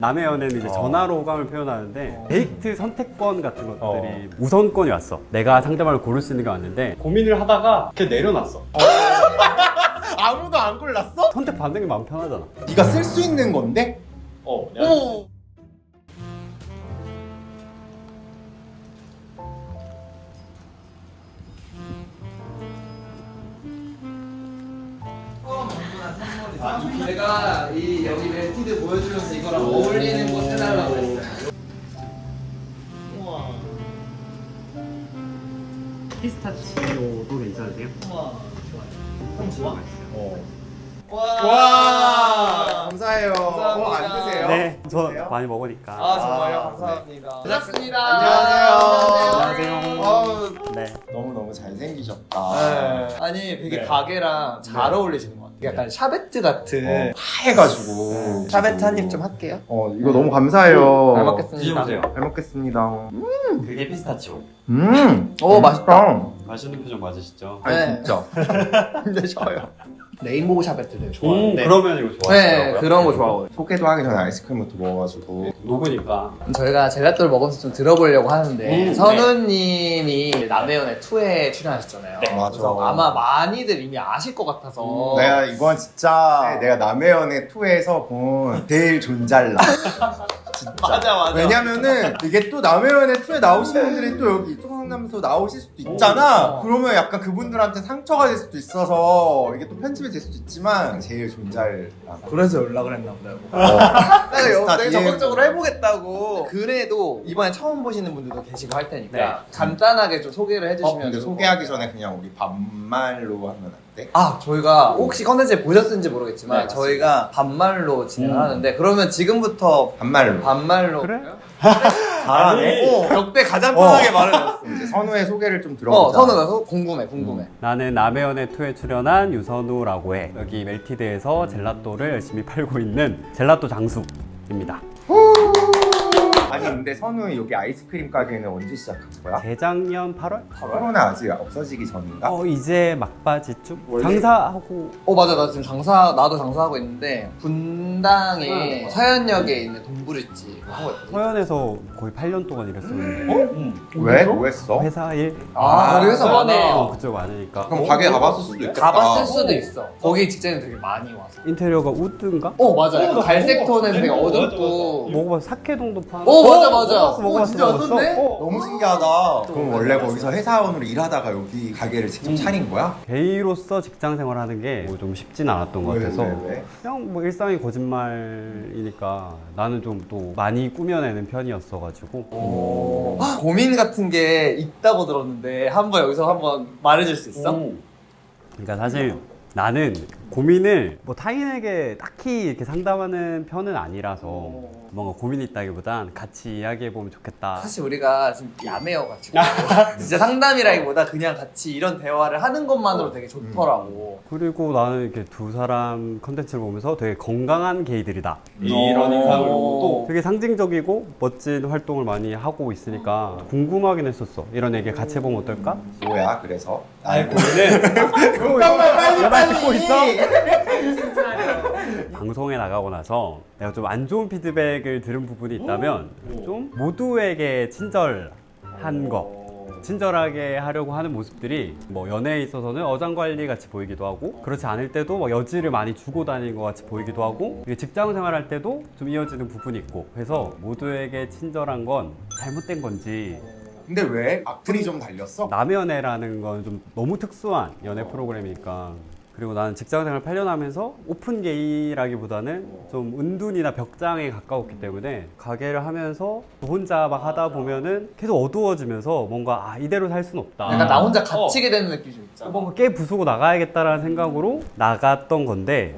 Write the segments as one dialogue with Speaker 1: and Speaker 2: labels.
Speaker 1: 남의 연애는 이제 전화로 호감을 표현하는데 데이트 선택권 같은 것들이 우선권이 왔어. 내가 상대방을 고를 수 있는 게 왔는데 고민을 하다가 걔 내려놨어.
Speaker 2: 아무도 안 골랐어?
Speaker 1: 선택 받는 게 마음 편하잖아.
Speaker 2: 네가 쓸 수 있는 건데?
Speaker 3: 오. 제가 이 여기 멜티드 보여주면서 이거랑 어울리는 곳 해달라고 했어요. 우와.
Speaker 1: 피스타치오도 괜찮으세요?
Speaker 3: 우와. 좋아.
Speaker 2: 와 감사해요.
Speaker 3: 감사합니다.
Speaker 2: 안 드세요?
Speaker 1: 네, 저
Speaker 2: 드세요?
Speaker 1: 많이 먹으니까.
Speaker 3: 아 정말요?
Speaker 2: 아,
Speaker 3: 감사합니다. 반갑습니다.
Speaker 1: 안녕하세요.
Speaker 3: 어우,
Speaker 1: 네.
Speaker 2: 너무너무 잘생기셨다.
Speaker 3: 아니 되게
Speaker 2: 네.
Speaker 3: 가게랑 잘 어울리시는 것 같아요. 약간 샤베트 같은.
Speaker 2: 하해가지고
Speaker 3: 샤베트 한 입 좀 할게요.
Speaker 2: 이거 너무 감사해요.
Speaker 3: 잘 먹겠습니다.
Speaker 1: 드셔보세요.
Speaker 2: 잘 먹겠습니다.
Speaker 1: 그게 피스타치오.
Speaker 3: 오 맛있다.
Speaker 1: 맛있는 표정 맞으시죠?
Speaker 2: 아니
Speaker 3: 네.
Speaker 2: 진짜.
Speaker 3: 근데 저요. 레인보우 샤베트 되게 좋아하는데.
Speaker 1: 그러면 이거
Speaker 3: 네,
Speaker 1: 좋아하시더라고요.
Speaker 3: 그런 거 좋아하거든요.
Speaker 2: 소개도 하기 전에 아이스크림부터 먹어가지고
Speaker 1: 녹으니까.
Speaker 3: 저희가 젤라또를 먹으면서 좀 들어보려고 하는데
Speaker 1: 네.
Speaker 3: 선우님이 남해연애 2에 출연하셨잖아요.
Speaker 2: 네, 맞아.
Speaker 3: 그래서 아마 많이들 이미 아실 것 같아서
Speaker 2: 내가 이건 진짜 내가 남해연애 2에서 본 제일 존잘나.
Speaker 3: 맞아.
Speaker 2: 왜냐면은 이게 또 남해연애 2에 나오신 분들이 또 여기 청상남소 나오실 수도 있잖아. 그러면 약간 그분들한테 상처가 될 수도 있어서 이게 또 편집이 될 수도 있지만 제일 존잘나.
Speaker 3: 그래서 연락을 했나 보다.
Speaker 2: 인스타
Speaker 3: 내가
Speaker 2: DM.
Speaker 3: 적극적으로 해보겠다고. 그래도 이번에 처음 보시는 분들도 계시고 할 테니까
Speaker 1: 네.
Speaker 3: 간단하게 좀 소개를 해주시면
Speaker 2: 근데
Speaker 3: 좋을 것
Speaker 2: 소개하기 전에 그냥 우리 반말로 하면 안 돼?
Speaker 3: 저희가 혹시 컨텐츠를 보셨는지 모르겠지만
Speaker 2: 네, 맞습니다.
Speaker 3: 저희가 반말로 진행을 하는데 그러면 지금부터 반말로
Speaker 1: 그래?
Speaker 2: 잘하네.
Speaker 3: 역대 가장 편하게 말해줬어.
Speaker 2: 이제 선우의 소개를 좀 들어보자.
Speaker 3: 선우가 궁금해.
Speaker 1: 나는 남해연애 2에 출연한 유선우라고 해. 여기 멜티드에서 젤라또를 열심히 팔고 있는 젤라또 장수입니다.
Speaker 2: 아니 근데 선우 여기 아이스크림 가게는 언제 시작한 거야?
Speaker 1: 재작년 8월?
Speaker 2: 코로나 아직 없어지기 전인가?
Speaker 1: 이제 막바지쯤?
Speaker 2: 원래-
Speaker 1: 장사하고
Speaker 3: 맞아. 나 지금 나도 장사하고 있는데 분당에 서현역에 있는 돈부리집 하고 있거든.
Speaker 1: 서현에서 거의 8년 동안 일했었는데
Speaker 2: 왜? 뭐 했어?
Speaker 1: 회사 일?
Speaker 3: 거기 회사 많네.
Speaker 1: 그쪽 많으니까
Speaker 2: 그럼 가게 가봤을 수도 있겠다.
Speaker 3: 가봤을 수도 있어. 거기 직장인 되게 많이 와서.
Speaker 1: 인테리어가 우드인가?
Speaker 3: 맞아. 약간 갈색 톤에서 되게 어둡고.
Speaker 1: 먹어봐서 사케동도 파는
Speaker 3: 맞아.
Speaker 1: 먹어봤어,
Speaker 3: 진짜
Speaker 1: 먹어봤어.
Speaker 3: 어떤데?
Speaker 2: 너무 신기하다. 그럼 원래 거기서 회사원으로 일하다가 여기 가게를 직접 차린 거야?
Speaker 1: 게이로서 직장 생활하는 게 좀 쉽진 않았던 것 같아서
Speaker 2: 왜?
Speaker 1: 그냥 뭐 일상이 거짓말이니까 나는 좀 또 많이 꾸며내는 편이었어가지고
Speaker 3: 고민 같은 게 있다고 들었는데 여기서 한번 말해줄 수 있어?
Speaker 1: 그러니까 사실 나는 고민을 뭐 타인에게 딱히 이렇게 상담하는 편은 아니라서 뭔가 고민이 있다기보단 같이 이야기해보면 좋겠다.
Speaker 3: 사실 우리가 지금 야매여가지고 진짜 상담이라기보다 그냥 같이 이런 대화를 하는 것만으로 되게 좋더라고.
Speaker 1: 그리고 나는 이렇게 두 사람 컨텐츠를 보면서 되게 건강한 게이들이다 이런 인상을 또 되게 상징적이고 멋진 활동을 많이 하고 있으니까 궁금하긴 했었어. 이런 얘기 같이 해보면 어떨까?
Speaker 2: 뭐야 그래서?
Speaker 1: 고민은 여자 듣고 있어? 방송에 나가고 나서 내가 좀 안 좋은 피드백을 들은 부분이 있다면 좀 모두에게 친절한 거 친절하게 하려고 하는 모습들이 뭐 연애에 있어서는 어장관리 같이 보이기도 하고 그렇지 않을 때도 뭐 여지를 많이 주고 다니는 것 같이 보이기도 하고 직장 생활할 때도 좀 이어지는 부분이 있고 그래서 모두에게 친절한 건 잘못된 건지
Speaker 2: 근데 왜? 악플이 좀 달렸어?
Speaker 1: 남의 연애라는 건 좀 너무 특수한 연애 프로그램이니까 그리고 나는 직장생활 8년 하면서 오픈 게이라기보다는 좀 은둔이나 벽장에 가까웠기 때문에 가게를 하면서 혼자 막 하다 보면은 계속 어두워지면서 뭔가 이대로 살 수는 없다.
Speaker 3: 약간 나 혼자 갇히게 되는 느낌이 좀 있잖아.
Speaker 1: 뭔가 깨 부수고 나가야겠다라는 생각으로 나갔던 건데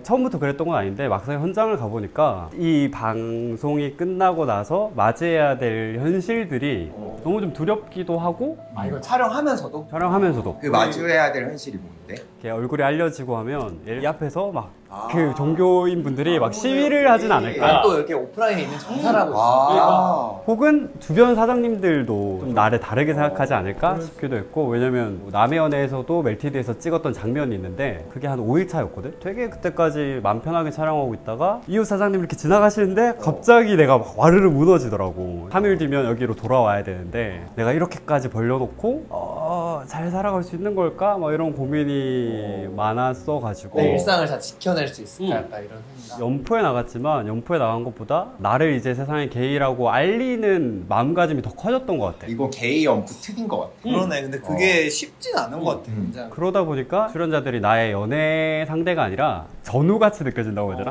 Speaker 1: 처음부터 그랬던 건 아닌데 막상 현장을 가보니까 이 방송이 끝나고 나서 맞이해야 될 현실들이 너무 좀 두렵기도 하고
Speaker 3: 이거 촬영하면서도?
Speaker 1: 촬영하면서도
Speaker 2: 그 마주해야 될 현실이 뭔데?
Speaker 1: 이렇게 얼굴이 알려지고 하면 이 앞에서 막 그 종교인 분들이 막 시위를 하진 않을까.
Speaker 3: 또 이렇게 오프라인에 있는 장사를 하고
Speaker 2: 아.
Speaker 3: 있으니까.
Speaker 1: 혹은 주변 사장님들도 좀 나를 다르게 생각하지 않을까 싶기도 했고, 왜냐면 남의 연애에서도 멜티드에서 찍었던 장면이 있는데 그게 한 5일 차였거든? 되게 그때까지 맘 편하게 촬영하고 있다가 이웃 사장님 이렇게 지나가시는데 갑자기 내가 막 와르르 무너지더라고. 3일 뒤면 여기로 돌아와야 되는데 내가 이렇게까지 벌려놓고 잘 살아갈 수 있는 걸까? 막 이런 고민이 많았어가지고
Speaker 3: 내 일상을 다 지켜낼 수 있을까? 약간 이런 생각.
Speaker 1: 연포에 나갔지만 연포에 나간 것보다 나를 이제 세상에 게이라고 알리는 마음가짐이 더 커졌던 것 같아.
Speaker 2: 이거 게이 연프 특인 것 같아.
Speaker 3: 그러네. 근데 그게 쉽진 않은 것 같아. 진짜.
Speaker 1: 그러다 보니까 출연자들이 나의 연애 상대가 아니라 전우같이 느껴진다고 해야 되나?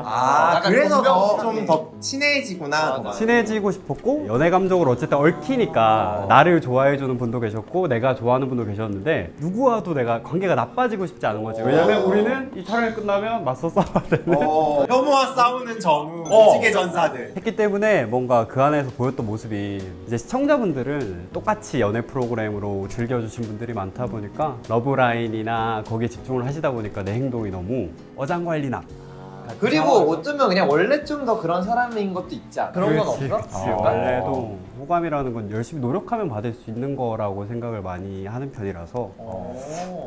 Speaker 3: 약간
Speaker 2: 그래서
Speaker 3: 변명성이.
Speaker 2: 좀 더 친해지구나.
Speaker 3: 맞아.
Speaker 1: 친해지고 싶었고 연애 감정을 어쨌든 얽히니까 나를 좋아해주는 분도 계셨고 내가 좋아하는 분도 계셨는데 누구와도 내가 관계가 나빠지고 싶지 않은 거지. 왜냐면 우리는 이 촬영이 끝나면 맞서 싸워야 되는
Speaker 2: 혐오와 싸우는 전우, 무지개 전사들.
Speaker 1: 했기 때문에 뭔가 그 안에서 보였던 모습이 이제 시청자분들은 똑같이 연애 프로그램으로 즐겨주신 분들이 많다 보니까 러브라인이나 거기에 집중을 하시다 보니까 내 행동이 너무 어장관리나.
Speaker 3: 그리고 어쩌면 그냥 원래 좀 더 그런 사람인 것도 있지 않아? 그런 건 없어?
Speaker 1: 그치. 원래도 호감이라는 건 열심히 노력하면 받을 수 있는 거라고 생각을 많이 하는 편이라서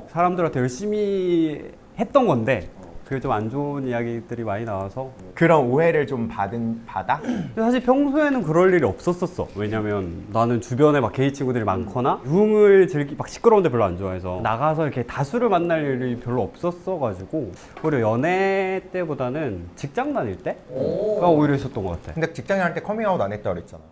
Speaker 1: 사람들한테 열심히 했던 건데 그게 좀 안 좋은 이야기들이 많이 나와서.
Speaker 2: 그런 오해를 좀 받아?
Speaker 1: 근데 사실 평소에는 그럴 일이 없었었어. 왜냐면 나는 주변에 막 게이 친구들이 많거나 융을 막 시끄러운데 별로 안 좋아해서 나가서 이렇게 다수를 만날 일이 별로 없었어가지고 오히려 연애 때보다는 직장 다닐 때가 오히려 있었던 것 같아.
Speaker 2: 근데 직장인 할 때 커밍아웃 안 했다 그랬잖아.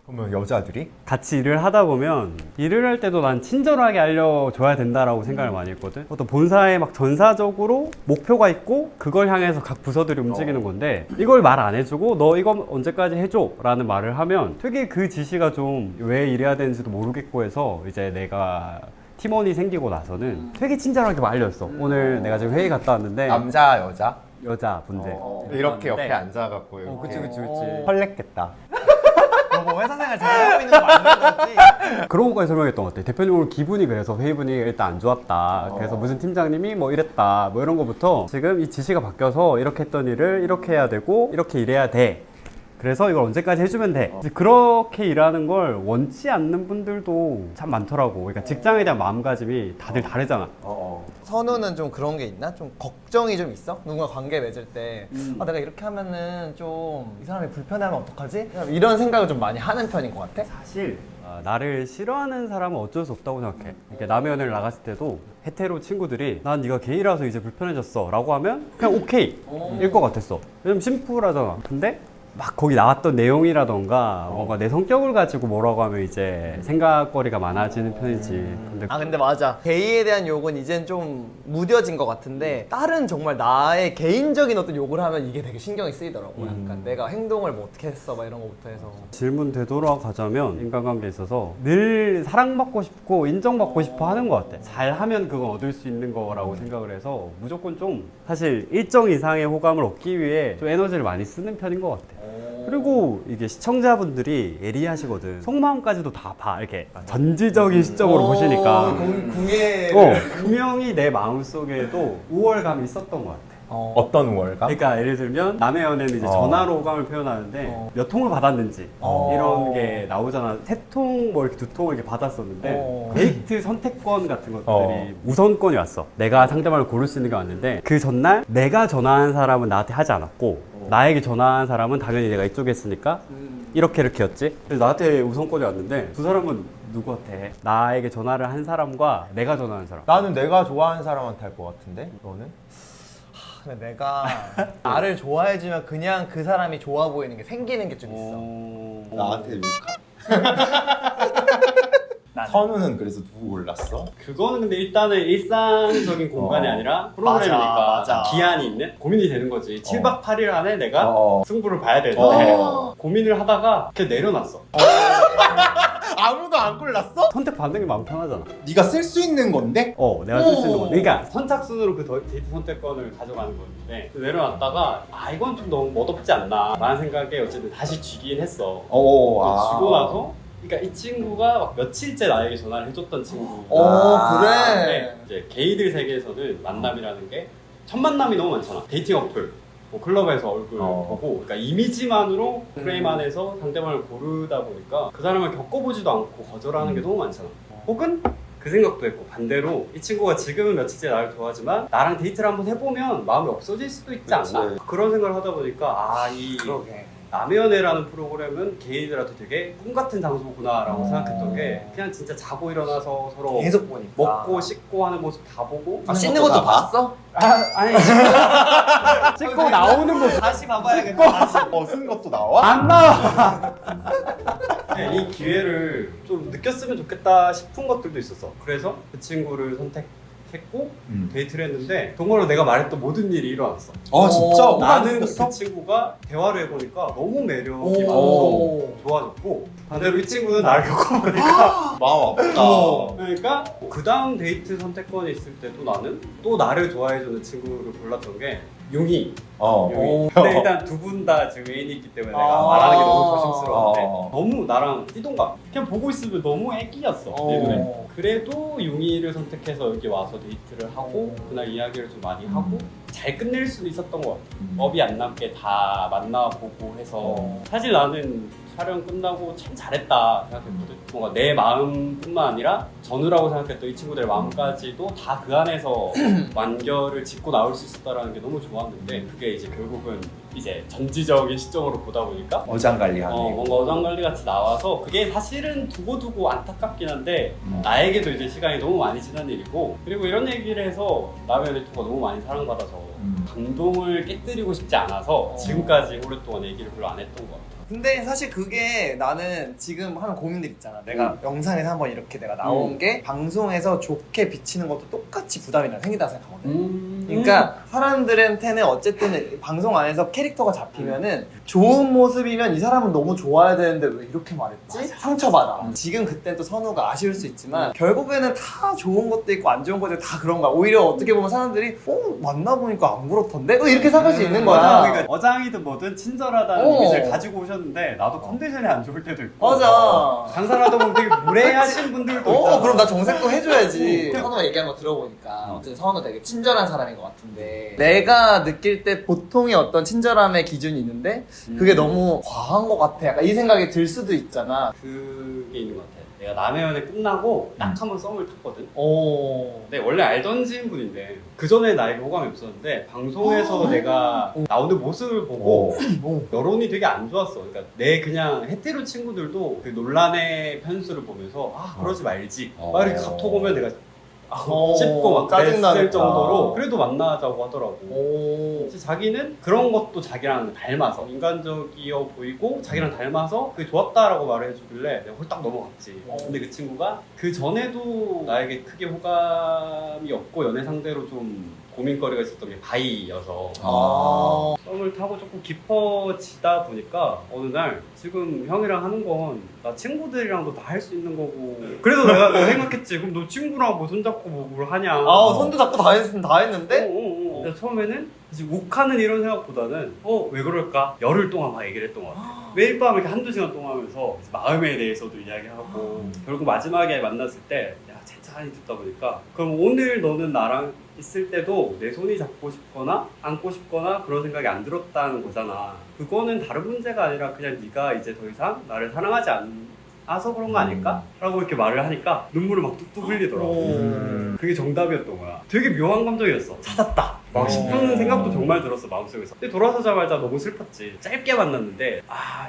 Speaker 2: 그러면 여자들이?
Speaker 1: 같이 일을 하다 보면 일을 할 때도 난 친절하게 알려줘야 된다라고 생각을 많이 했거든. 어떤 본사에 막 전사적으로 목표가 있고 그걸 향해서 각 부서들이 움직이는 건데 이걸 말 안 해주고 너 이거 언제까지 해줘 라는 말을 하면 되게 그 지시가 좀 왜 이래야 되는지도 모르겠고 해서 이제 내가 팀원이 생기고 나서는 되게 친절하게 막 알려줬어. 오늘 내가 지금 회의 갔다 왔는데
Speaker 2: 남자, 여자?
Speaker 1: 여자 분들
Speaker 2: 이렇게 옆에
Speaker 1: 네.
Speaker 2: 앉아갖고 이렇게.
Speaker 1: 그치.
Speaker 2: 설렜겠다.
Speaker 3: 뭐 회사 생활 잘 하고 있는 거 맞는 거지?
Speaker 1: 그런 것까지 설명했던 것 같아. 대표님 오늘 기분이 그래서 회의 분위기가 일단 안 좋았다. 그래서 무슨 팀장님이 뭐 이랬다. 뭐 이런 거부터 지금 이 지시가 바뀌어서 이렇게 했던 일을 이렇게 해야 되고 이렇게 일해야 돼. 그래서 이걸 언제까지 해주면 돼. 이제 그렇게 일하는 걸 원치 않는 분들도 참 많더라고. 그러니까 직장에 대한 마음가짐이 다들 다르잖아.
Speaker 3: 선우는 좀 그런 게 있나? 좀 걱정이 좀 있어? 누군가 관계 맺을 때 내가 이렇게 하면은 좀 이 사람이 불편해하면 어떡하지? 이런 생각을 좀 많이 하는 편인 것 같아?
Speaker 1: 사실 나를 싫어하는 사람은 어쩔 수 없다고 생각해. 그러니까 남의 연애를 나갔을 때도 헤테로 친구들이 난 네가 게이라서 이제 불편해졌어 라고 하면 그냥 오케이 일 것 같았어. 왜냐면 심플하잖아. 근데 막 거기 나왔던 내용이라던가 뭔가 내 성격을 가지고 뭐라고 하면 이제 생각거리가 많아지는 편이지. 근데
Speaker 3: 근데 맞아. 게이에 대한 욕은 이젠 좀 무뎌진 것 같은데 다른 정말 나의 개인적인 어떤 욕을 하면 이게 되게 신경이 쓰이더라고. 약간 내가 행동을 뭐 어떻게 했어 막 이런 거부터 해서.
Speaker 1: 질문 되돌아가자면 인간관계에 있어서 늘 사랑받고 싶고 인정받고 싶어 하는 것 같아. 잘하면 그건 얻을 수 있는 거라고 생각을 해서 무조건 좀 사실 일정 이상의 호감을 얻기 위해 좀 에너지를 많이 쓰는 편인 것 같아. 그리고 이게 시청자분들이 예리하시거든. 속마음까지도 다 봐. 이렇게 전지적인 시점으로 보시니까
Speaker 3: 궁예.
Speaker 1: 분명히 내 마음속에도 우월감이 있었던 것 같아.
Speaker 2: 어떤 우월감?
Speaker 1: 그러니까 예를 들면 남의 연애는 이제 전화로 호감을 표현하는데 몇 통을 받았는지 이런 게 나오잖아. 3통 뭐 이렇게 2통을 이렇게 받았었는데 데이트 선택권 같은 것들이 우선권이 왔어. 내가 상대방을 고를 수 있는 게 왔는데 그 전날 내가 전화한 사람은 나한테 하지 않았고 나에게 전화한 사람은 당연히 내가 이쪽에 했으니까 이렇게였지. 그래서 나한테 우선권이 왔는데 두 사람은 누구한테 해? 나에게 전화를 한 사람과 내가 전화한 사람.
Speaker 2: 나는 내가 좋아하는 사람한테 할 것 같은데? 너는?
Speaker 3: 근데 내가 나를 좋아해주면 그냥 그 사람이 좋아 보이는 게 생기는 게 좀 있어.
Speaker 2: 나한테 선우는 그래서 누구 골랐어?
Speaker 1: 그거는 근데 일단은 일상적인 공간이 아니라 프로그램이니까
Speaker 3: 맞아.
Speaker 1: 기한이 있는 고민이 되는 거지. 7박 8일 안에 내가 승부를 봐야 되는데 고민을 하다가 그냥 내려놨어.
Speaker 2: 아무도 안 골랐어?
Speaker 1: 선택 받는 게 마음 편하잖아.
Speaker 2: 네가 쓸 수 있는 건데?
Speaker 1: 내가 쓸 수 있는 건데. 그러니까 선착순으로 그 데이트 선택권을 가져가는 건데 내려놨다가 이건 좀 너무 멋없지 않나 라는 생각에 어쨌든 다시 쥐긴 했어. 쥐고 나서 그러니까 이 친구가 막 며칠째 나에게 전화를 해줬던 친구.
Speaker 3: 그래.
Speaker 1: 이제 게이들 세계에서는 만남이라는 게 첫 만남이 너무 많잖아. 데이팅 어플, 뭐 클럽에서 얼굴 보고, 그러니까 이미지만으로 프레임 안에서 상대방을 고르다 보니까 그 사람을 겪어보지도 않고 거절하는 게 너무 많잖아. 혹은 그 생각도 했고, 반대로 이 친구가 지금은 며칠째 나를 좋아하지만 나랑 데이트를 한번 해보면 마음이 없어질 수도 있지 않나. 그런 생각을 하다 보니까 이
Speaker 3: 그러게.
Speaker 1: 남의 연애라는 프로그램은 개인들한테 되게 꿈 같은 장소구나라고 생각했던 게, 그냥 진짜 자고 일어나서 서로
Speaker 3: 계속 보니까
Speaker 1: 먹고 씻고 하는 모습 다 보고.
Speaker 3: 씻는 것도 봤어?
Speaker 1: 아니 씻고 나오는 모습
Speaker 3: 다시 봐봐야겠다.
Speaker 2: 쓰는 것도 나와?
Speaker 1: 안 나와. 네, 이 기회를 좀 느꼈으면 좋겠다 싶은 것들도 있었어. 그래서 그 친구를 선택했고 데이트를 했는데 정말로 내가 말했던 모든 일이 일어났어.
Speaker 2: 진짜?
Speaker 1: 나는 그 친구가 대화를 해보니까 너무 매력이 많아서
Speaker 3: 오.
Speaker 1: 좋아졌고, 반대로 이 친구는 나를 겪어보니까
Speaker 2: 마음 아프다.
Speaker 1: 그러니까 그 다음 데이트 선택권이 있을 때도 나는 또 나를 좋아해주는 친구를 골랐던 게 용희.
Speaker 2: 오.
Speaker 1: 근데 일단 두 분 다 지금 애인이 있기 때문에 내가 말하는 게 너무 조심스러운데
Speaker 2: 아.
Speaker 1: 너무 나랑 띠동갑. 그냥 보고 있으면 너무 애기였어 내 눈에. 그래도 용희를 선택해서 여기 와서 데이트를 하고 그날 이야기를 좀 많이 하고 잘 끝낼 수도 있었던 것 같아. 업이 안 남게 다 만나보고 해서 사실 나는 촬영 끝나고 참 잘했다 생각했거든. 뭔가 내 마음뿐만 아니라 전우라고 생각했던 이 친구들의 마음까지도 다 그 안에서 완결을 짓고 나올 수 있었다는 게 너무 좋았는데, 그게 이제 결국은 이제 전지적인 시점으로 보다 보니까
Speaker 2: 어장관리하네.
Speaker 1: 뭔가 어장관리 같이 나와서 그게 사실은 두고두고 안타깝긴 한데 나에게도 이제 시간이 너무 많이 지난 일이고, 그리고 이런 얘기를 해서 남의 연애토가 너무 많이 사랑받아서 감동을 깨뜨리고 싶지 않아서 지금까지 오랫동안 얘기를 별로 안 했던 것 같아.
Speaker 3: 근데 사실 그게 나는 지금 하는 고민들 있잖아. 내가 영상에서 한번 이렇게 내가 나온 게 방송에서 좋게 비치는 것도 똑같이 부담이 나 생긴다 생각하거든. 그러니까 사람들한테는 어쨌든 방송 안에서 캐릭터가 잡히면은 좋은 모습이면 이 사람은 너무 좋아야 되는데 왜 이렇게 말했지? 상처받아. 지금 그땐 또 선우가 아쉬울 수 있지만 결국에는 다 좋은 것도 있고 안 좋은 것도 있고 다 그런가. 오히려 어떻게 보면 사람들이 만나보니까 안 그렇던데? 이렇게 생각할 수 있는 거야.
Speaker 1: 그러니까 어장이든 뭐든 친절하다는 이미지를 가지고 오셨는데 나도 컨디션이 안 좋을 때도 있고.
Speaker 3: 맞아.
Speaker 1: 장사를 하다 보면 되게 무례하신 분들도 있잖아.
Speaker 3: 그럼 나 정색도 해줘야지. 선우가 얘기하는 거 들어보니까 어쨌든 선우 되게 친절한 사람인 것 같은데, 내가 느낄 때 보통의 어떤 친절함의 기준이 있는데 그게 너무 과한 것 같아. 약간 이 생각이 들 수도 있잖아.
Speaker 1: 그게 있는 것 같아. 내가 남의 연애 끝나고 딱 한 번 썸을 탔거든.
Speaker 3: 오.
Speaker 1: 근데 원래 알던 지인분인데 그 전에 나에게 호감이 없었는데 방송에서 내가 나오는 모습을 보고 여론이 되게 안 좋았어. 그러니까 내 그냥 헤테로 친구들도 그 논란의 편수를 보면서 그러지 말지 막 이렇게 카톡 오면 내가 씹고 막 그랬을 정도로 그래도 만나자고 하더라고. 그래서 자기는 그런 것도 자기랑 닮아서 인간적이어 보이고 자기랑 닮아서 그게 좋았다라고 말을 해주길래 내가 홀딱 넘어갔지. 근데 그 친구가 그 전에도 나에게 크게 호감이 없고 연애 상대로 좀 고민거리가 있었던 게 바이여서 썸을 타고 조금 깊어지다 보니까 어느 날 지금 형이랑 하는 건 나 친구들이랑도 다 할 수 있는 거고, 그래도 내가 생각했지. 그럼 너 친구랑 뭐 손잡고 뭐 뭘 하냐.
Speaker 3: 손도 잡고 다 했는데?
Speaker 1: 그래서 처음에는 사실 욱하는 이런 생각보다는 왜 그럴까? 열흘 동안 막 얘기를 했던 것 같아. 매일 밤 이렇게 한두 시간 동안 하면서 마음에 대해서도 이야기하고 결국 마지막에 만났을 때 찬찬히 듣다 보니까, 그럼 오늘 너는 나랑 있을 때도 내 손이 잡고 싶거나 안고 싶거나 그런 생각이 안 들었다는 거잖아. 그거는 다른 문제가 아니라 그냥 네가 이제 더 이상 나를 사랑하지 않아서 그런 거 아닐까? 라고 이렇게 말을 하니까 눈물을 막 뚝뚝 흘리더라고. 그게 정답이었던 거야. 되게 묘한 감정이었어. 찾았다 막 싶은 생각도 정말 들었어, 마음속에서. 근데 돌아서자마자 너무 슬펐지. 짧게 만났는데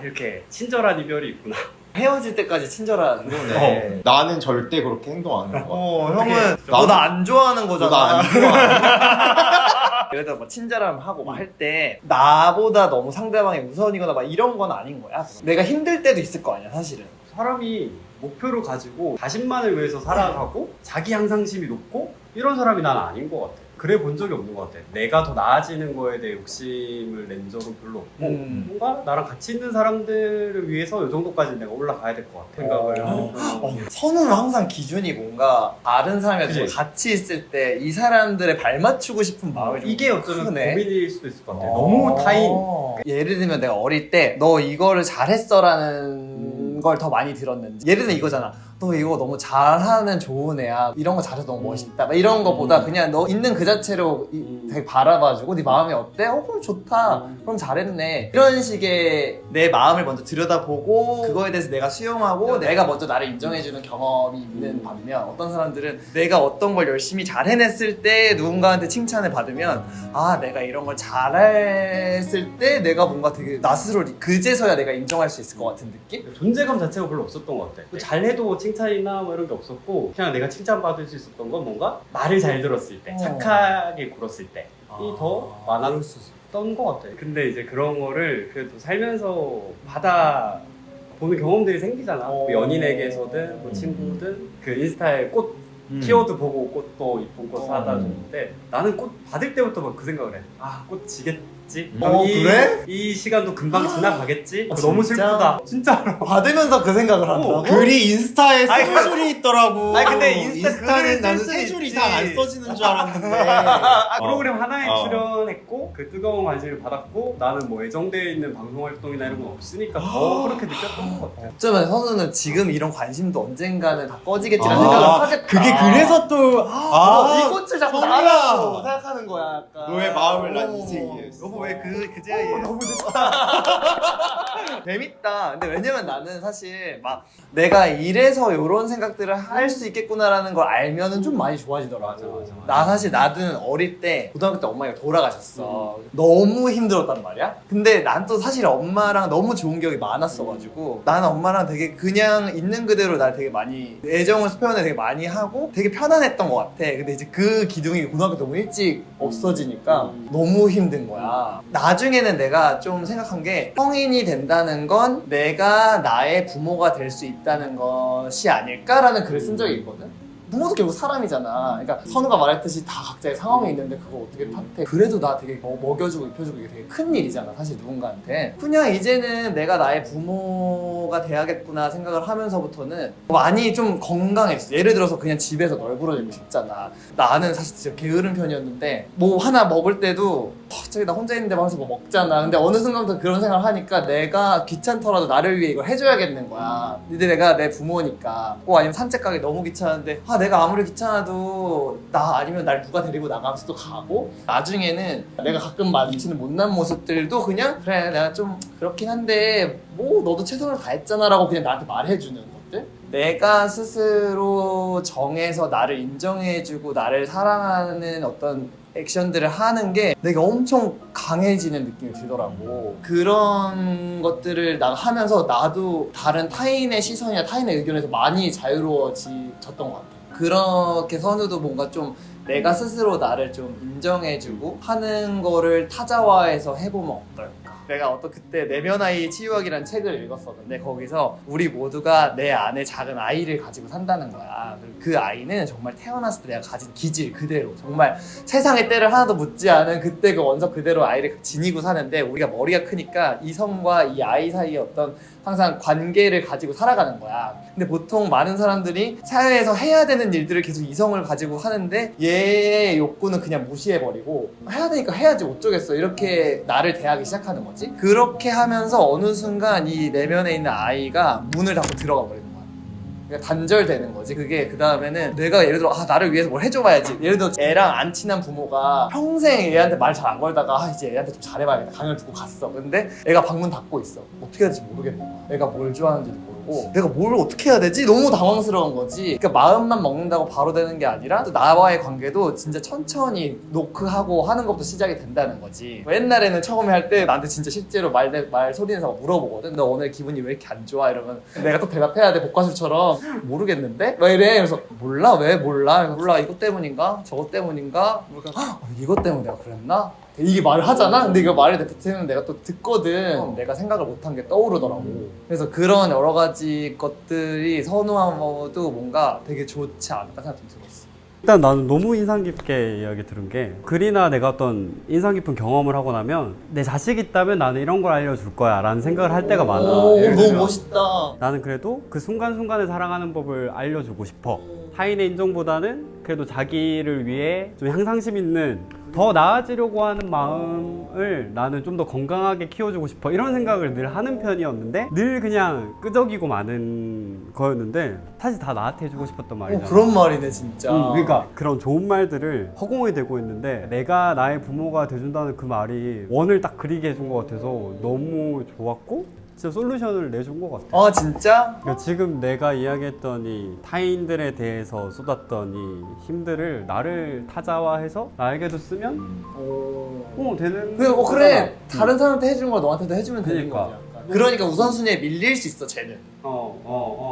Speaker 1: 이렇게 친절한 이별이 있구나.
Speaker 3: 헤어질 때까지 친절한.
Speaker 2: 그러네. 나는 절대 그렇게 행동 안 할 거야.
Speaker 3: 형은 너 나 안 좋아하는 거잖아.
Speaker 2: 나 안 좋아.
Speaker 3: 예를 들어 뭐 친절함 하고 막 할 때 나보다 너무 상대방이 우선이거나 막 이런 건 아닌 거야. 내가 힘들 때도 있을 거 아니야, 사실은.
Speaker 1: 사람이 목표를 가지고 자신만을 위해서 살아가고 자기 향상심이 높고 이런 사람이 난 아닌 것 같아. 그래 본 적이 없는 것 같아. 내가 더 나아지는 거에 대해 욕심을 낸 적은 별로 없고 뭔가 나랑 같이 있는 사람들을 위해서 이 정도까지 내가 올라가야 될 것 같아 생각을 하는 편이야.
Speaker 3: 선우는 항상 기준이 뭔가 다른 사람이랑
Speaker 1: 그치?
Speaker 3: 같이 있을 때 이 사람들에 발맞추고 싶은 마음이 좀
Speaker 1: 이게 어쩌면
Speaker 3: 크네.
Speaker 1: 고민일 수도 있을 것 같아. 너무 타인.
Speaker 3: 예를 들면 내가 어릴 때 너 이거를 잘했어라는 걸 더 많이 들었는지, 예를 들면 이거잖아. 너 이거 너무 잘하는 좋은 애야. 이런 거 잘해서 너무 멋있다. 막 이런 거보다 그냥 너 있는 그 자체로 되게 바라봐주고 네 마음이 어때? 그럼 좋다. 그럼 잘했네. 이런 식의 내 마음을 먼저 들여다보고 그거에 대해서 내가 수용하고 내가 먼저 나를 인정해주는 경험이 있는 반면 어떤 사람들은 내가 어떤 걸 열심히 잘 해냈을 때 누군가한테 칭찬을 받으면 아 내가 이런 걸 잘했을 때 내가 뭔가 되게 나 스스로 그제서야 내가 인정할 수 있을 것 같은 느낌?
Speaker 1: 존재감 자체가 별로 없었던 것 같아. 잘해도 칭찬이나 뭐 이런 게 없었고 그냥 내가 칭찬받을 수 있었던 건 뭔가 말을 잘 들었을 때, 착하게 굴었을 때이 더 많았던 것 같아. 근데 이제 그런 거를 그래도 살면서 받아 보는 경험들이 생기잖아. 뭐 연인에게서든 뭐 친구든 그 인스타에 꽃 키워드 보고 꽃도 이쁜 꽃 사다 줬는데 나는 꽃 받을 때부터 막 그 생각을 해. 아, 꽃 지겠지?
Speaker 2: 그래?
Speaker 1: 이 시간도 금방 지나가겠지?
Speaker 3: 아,
Speaker 1: 너무
Speaker 3: 진짜?
Speaker 1: 슬프다. 진짜로.
Speaker 3: 받으면서 그 생각을 한다고?
Speaker 2: 글이 인스타에
Speaker 3: 아니,
Speaker 2: 세 줄이 있더라고.
Speaker 3: 아니, 근데 인스타 글을
Speaker 2: 인스타는 나는
Speaker 3: 쓸
Speaker 2: 세
Speaker 3: 수는
Speaker 2: 줄
Speaker 3: 있지.
Speaker 2: 이상 안 써지는 줄 알았는데.
Speaker 1: 프로그램 하나에
Speaker 2: 어.
Speaker 1: 출연했고 그 뜨거운 관심을 받았고 나는 뭐 예정되어 있는 방송 활동이나 이런 건 없으니까 더 그렇게 느꼈던 것 같아.
Speaker 3: 어쩌면 선우는 지금 이런 관심도 언젠가는 다 꺼지겠지라는
Speaker 2: 아,
Speaker 3: 생각을 하겠다.
Speaker 2: 그게 그래서 또
Speaker 3: 이 꽃을 자꾸
Speaker 2: 선우야.
Speaker 3: 나라고 생각하는 거야 약간.
Speaker 2: 너의 마음을 난 이제 이해했어.
Speaker 3: 여보 왜 그제야 이해했어. 너무 늦다. 재밌다. 근데 왜냐면 나는 사실 막 내가 이래서 이런 생각들을 할 수 있겠구나라는 걸 알면은 좀 많이 좋아지더라고.
Speaker 1: 맞아.
Speaker 3: 나 사실 나는 어릴 때 고등학교 때 엄마가 돌아가셨어. 너무 힘들었단 말이야. 근데 난 또 사실 엄마랑 너무 좋은 기억이 많았어가지고 나는 엄마랑 되게 그냥 있는 그대로 날 되게 많이 애정을 표현을 되게 많이 하고 되게 편안했던 것 같아. 근데 이제 그 기둥이 고등학교 때 너무 일찍 없어지니까 너무 힘든 거야. 나중에는 내가 좀 생각한 게 성인이 된다는 건 내가 나의 부모가 될 수 있다는 것이 아닐까라는 글을 쓴 적이 있거든. 부모도 결국 사람이잖아. 그러니까 선우가 말했듯이 다 각자의 상황이 있는데 그걸 어떻게 탓해. 그래도 나 되게 먹여주고 입혀주고 이게 되게 큰 일이잖아 사실 누군가한테. 그냥 이제는 내가 나의 부모가 돼야겠구나 생각을 하면서부터는 많이 좀 건강했어. 예를 들어서 그냥 집에서 널브러지고 싶잖아. 나는 사실 진짜 게으른 편이었는데 뭐 하나 먹을 때도 저기 나 혼자 있는데 하면서 뭐 먹잖아. 근데 어느 순간부터 그런 생각을 하니까 내가 귀찮더라도 나를 위해 이걸 해줘야겠는 거야. 근데 내가 내 부모니까 아니면 산책 가기 너무 귀찮은데 내가 아무리 귀찮아도 나 아니면 날 누가 데리고 나가면서 또 가고 나중에는 내가 가끔 마주치는 못난 모습들도 그냥 그래 내가 좀 그렇긴 한데 뭐 너도 최선을 다했잖아 라고 그냥 나한테 말해주는 것들. 내가 스스로 정해서 나를 인정해주고 나를 사랑하는 어떤 액션들을 하는 게 내가 엄청 강해지는 느낌이 들더라고. 그런 것들을 나 하면서 나도 다른 타인의 시선이나 타인의 의견에서 많이 자유로워졌던 것 같아. 그렇게 선우도 뭔가 좀 내가 스스로 나를 좀 인정해주고 하는 거를 타자화해서 해보면 어떨까? 내가 그때 내면 아이 치유학이라는 책을 읽었었는데 거기서 우리 모두가 내 안에 작은 아이를 가지고 산다는 거야. 그 아이는 정말 태어났을 때 내가 가진 기질 그대로 정말 세상의 때를 하나도 묻지 않은 그때 그 원석 그대로 아이를 지니고 사는데 우리가 머리가 크니까 이성과 이 아이 사이에 어떤 항상 관계를 가지고 살아가는 거야. 근데 보통 많은 사람들이 사회에서 해야 되는 일들을 계속 이성을 가지고 하는데 얘의 욕구는 그냥 무시해버리고 해야 되니까 해야지 어쩌겠어 이렇게 나를 대하기 시작하는 거지. 그렇게 하면서 어느 순간 이 내면에 있는 아이가 문을 닫고 들어가 버리는 거야. 그러니까 단절되는 거지. 그게 그 다음에는 내가 예를 들어 나를 위해서 뭘 해줘봐야지. 예를 들어 애랑 안 친한 부모가 평생 애한테 말 잘 안 걸다가 이제 애한테 좀 잘해봐야겠다 강연을 듣고 갔어. 근데 애가 방문 닫고 있어. 어떻게 해야 될지 모르겠는 거야. 애가 뭘 좋아하는지도 모르고 내가 뭘 어떻게 해야 되지? 너무 당황스러운 거지. 그러니까 마음만 먹는다고 바로 되는 게 아니라 또 나와의 관계도 진짜 천천히 노크하고 하는 것부터 시작이 된다는 거지. 옛날에는 처음에 할 때 나한테 진짜 실제로 말 소리 내서 물어보거든. 너 오늘 기분이 왜 이렇게 안 좋아? 이러면 내가 또 대답해야 돼. 복과술처럼 모르겠는데? 왜 이래? 그래서 몰라? 왜 몰라? 몰라 이것 때문인가? 저것 때문인가? 이것 때문에 내가 그랬나? 이게 말을 하잖아? 근데 이거 말을 내뱉으면 내가 또 듣거든. 내가 생각을 못한 게 떠오르더라고. 그래서 그런 여러 가지 것들이 선우하고도 뭔가 되게 좋지 않을까 생각 좀 들었어.
Speaker 1: 일단 나는 너무 인상 깊게 이야기 들은 게 글이나 내가 어떤 인상 깊은 경험을 하고 나면 내 자식이 있다면 나는 이런 걸 알려줄 거야 라는 생각을 할 때가 많아.
Speaker 3: 너무 멋있다.
Speaker 1: 나는 그래도 그 순간순간을 사랑하는 법을 알려주고 싶어 타인의 인정보다는 그래도 자기를 위해 좀 향상심 있는 더 나아지려고 하는 마음을 나는 좀 더 건강하게 키워주고 싶어 이런 생각을 늘 하는 편이었는데 늘 그냥 끄적이고 마는 거였는데 사실 다 나한테 해주고 싶었단 말이야.
Speaker 3: 그런 말이네 진짜.
Speaker 1: 그러니까 그런 좋은 말들을 허공에 대고 있는데 내가 나의 부모가 돼준다는 그 말이 원을 딱 그리게 해준 것 같아서 너무 좋았고 진짜 솔루션을 내준 것 같아.
Speaker 3: 진짜?
Speaker 1: 그러니까 지금 내가 이야기했던 이 타인들에 대해서 쏟았던 이 힘들을 나를 타자화해서 나에게도 쓰면 되는
Speaker 3: 그래
Speaker 1: 거잖아.
Speaker 3: 다른 사람한테 해주는 걸 너한테도 해주면 되는
Speaker 1: 그러니까.
Speaker 3: 거지. 그러니까 우선순위에 밀릴 수 있어 쟤는.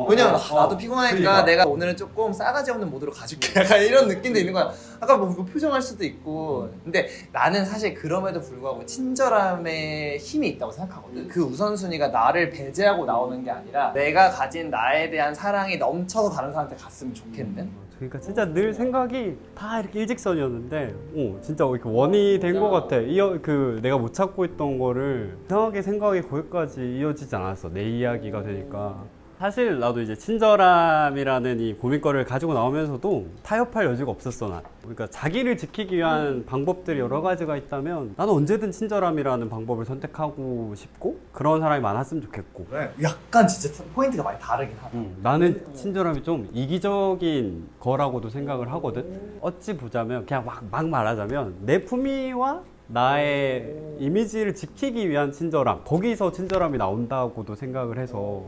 Speaker 3: 왜냐면 나도 피곤하니까
Speaker 1: 그러니까.
Speaker 3: 내가 오늘은 조금 싸가지 없는 모드로 가줄게. 약간 이런 느낌도 있는 거야. 아까 뭐 표정할 수도 있고. 근데 나는 사실 그럼에도 불구하고 친절함에 힘이 있다고 생각하거든. 그 우선순위가 나를 배제하고 나오는 게 아니라 내가 가진 나에 대한 사랑이 넘쳐서 다른 사람한테 갔으면 좋겠는.
Speaker 1: 그러니까 진짜 늘 생각이 다 이렇게 일직선이었는데 진짜 이렇게 원이 된 것 같아. 내가 못 찾고 있던 거를 이상하게 생각이 거기까지 이어지지 않았어. 내 이야기가 되니까. 사실 나도 이제 친절함이라는 이 고민거리를 가지고 나오면서도 타협할 여지가 없었어 난. 그러니까 자기를 지키기 위한 방법들이 여러 가지가 있다면 나는 언제든 친절함이라는 방법을 선택하고 싶고 그런 사람이 많았으면 좋겠고.
Speaker 3: 약간 진짜 포인트가 많이 다르긴 하다.
Speaker 1: 나는 친절함이 좀 이기적인 거라고도 생각을 하거든. 어찌 보자면 그냥 막 말하자면 내 품위와 나의 이미지를 지키기 위한 친절함, 거기서 친절함이 나온다고도 생각을 해서.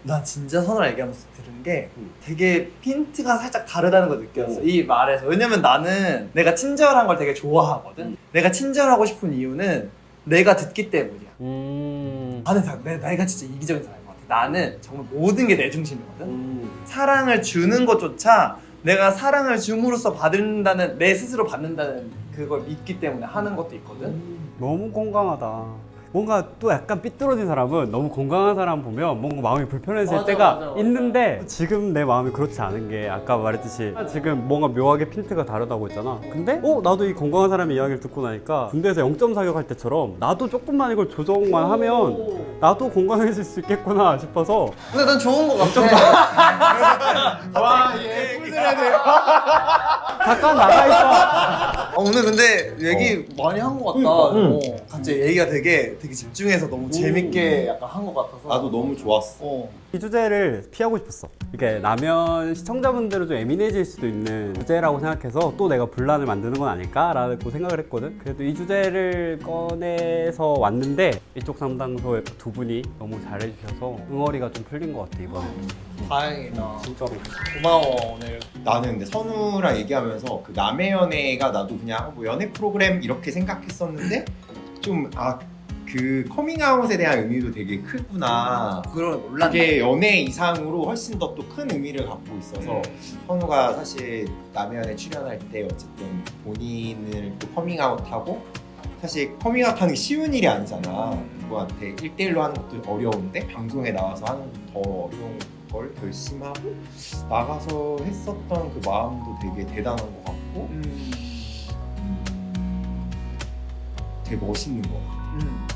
Speaker 3: 난 진짜 선우랑 얘기하면서 들은 게 되게 핀트가 살짝 다르다는 걸 느꼈어. 이 말에서. 왜냐면 나는 내가 친절한 걸 되게 좋아하거든. 내가 친절하고 싶은 이유는 내가 듣기 때문이야. 나는 내가 진짜 이기적인 사람인 것 같아. 나는 정말 모든 게 내 중심이거든. 사랑을 주는 것조차 내가 사랑을 줌으로써 받는다는, 내 스스로 받는다는 그걸 믿기 때문에 하는 것도 있거든.
Speaker 1: 너무 건강하다. 뭔가 또 약간 삐뚤어진 사람은 너무 건강한 사람 보면 뭔가 마음이 불편해질 때가 있는데 지금 내 마음이 그렇지 않은 게 아까 말했듯이 지금 뭔가 묘하게 핀트가 다르다고 했잖아. 근데 나도 이 건강한 사람의 이야기를 듣고 나니까 군대에서 0점 사격할 때처럼 나도 조금만 이걸 조정만 하면 나도 건강해질 수 있겠구나 싶어서.
Speaker 3: 근데 난 좋은 것 같아.
Speaker 2: 와얘 꿀들해야 돼요.
Speaker 1: 잠깐 나가있어.
Speaker 3: 오늘 근데 얘기 많이 한 것 같다. 갑자기 얘기가 되게 집중해서 너무 재밌게 약간 한 것 같아서.
Speaker 2: 나도 너무 좋았어.
Speaker 1: 이 주제를 피하고 싶었어. 이게 라면 시청자분들은 좀 예민해질 수도 있는 주제라고 생각해서 또 내가 분란을 만드는 건 아닐까라고 생각을 했거든. 그래도 이 주제를 꺼내서 왔는데 이쪽 상담소의 두 분이 너무 잘해주셔서 응어리가 좀 풀린 것 같아 이번에.
Speaker 3: 다행이다.
Speaker 1: 진짜로.
Speaker 3: 고마워 오늘.
Speaker 2: 나는 근데 선우랑 얘기하면서 그 남의 연애가 나도 그냥 뭐 연애 프로그램 이렇게 생각했었는데 좀 그 커밍아웃에 대한 의미도 되게 크구나.
Speaker 3: 그걸 몰랐네.
Speaker 2: 그게 연애 이상으로 훨씬 더 또 큰 의미를 갖고 있어서 선우가 사실 남의 연애 출연할 때 어쨌든 본인을 또 커밍아웃하고 사실 커밍아웃하는 게 쉬운 일이 아니잖아. 누구한테 1대1로 하는 것도 어려운데 방송에 나와서 하는 것도 더 어려운 걸 결심하고 나가서 했었던 그 마음도 되게 대단한 것 같고 되게 멋있는 것 같아.